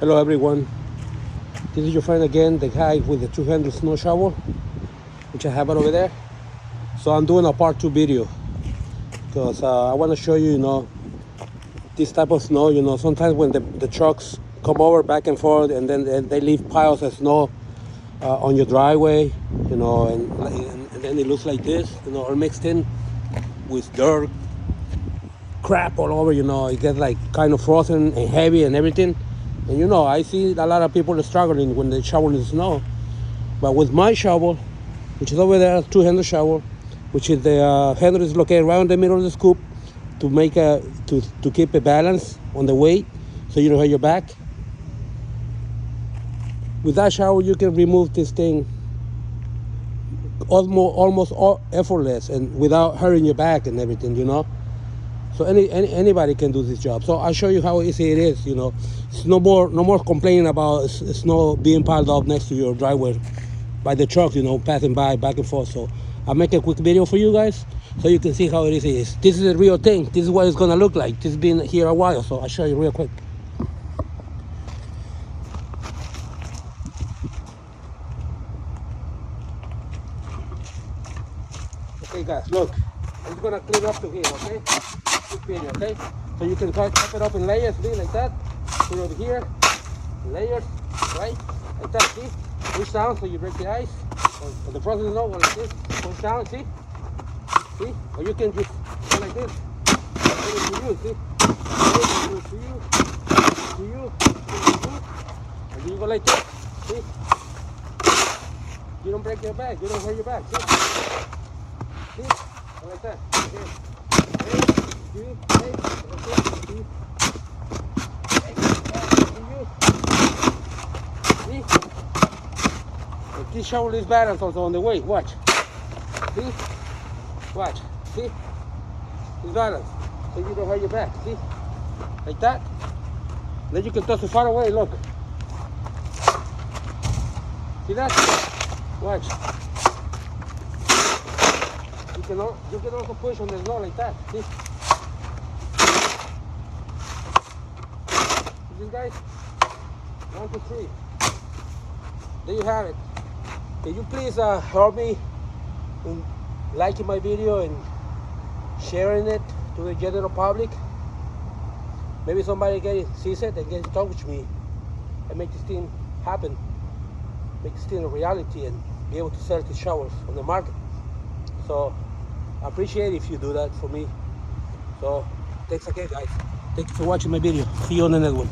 Hello everyone, this is your friend again, the guy with the 200 snow shovel, which I have it over there. So I'm doing a part 2 video because I want to show you, this type of snow. Sometimes when the trucks come over back and forth and then they leave piles of snow on your driveway, and then it looks like this, all mixed in with dirt, crap all over. It gets like kind of frozen and heavy and everything. And I see a lot of people are struggling when they shovel in the snow. But with my shovel, which is over there, two-handle shovel, which is the handle is located right in the middle of the scoop to make to keep a balance on the weight, so you don't hurt your back. With that shovel, you can remove this thing almost effortless and without hurting your back and everything. So anybody can do this job. So I'll show you how easy it is. It's no more complaining about snow being piled up next to your driveway by the truck, passing by back and forth. So I'll make a quick video for you guys so you can see how easy it is. This is a real thing. This is what it's gonna look like. This has been here a while, so I'll show you real quick. Okay guys, look. I'm gonna clean up to here, okay? Quick video, okay? So you can cut it up in layers, see, like that. Put it over here, layers, right? Like that, see? Push down so you break the ice. Or the frozen snow, like this. Push down, see? See? Or you can just go like this. Put it to you, see? Put it to you, to you, to you. And you go like this, see? You don't break your back, you don't hurt your back, see? See? Go like that. Okay. This shovel is balanced also on the way. Watch. See? Watch. See? It's balanced. So you don't hurt your back. See? Like that. Then you can toss it far away. Look. See that? Watch. You can also push on the snow like that. See? See this, guys? 1, 2, 3. There you have it. Can you please help me in liking my video and sharing it to the general public? Maybe somebody sees it and gets in touch with me and make this thing happen. Make this thing a reality and be able to sell these showers on the market. So I appreciate it if you do that for me. So thanks again, guys. Thank you for watching my video. See you on the next one.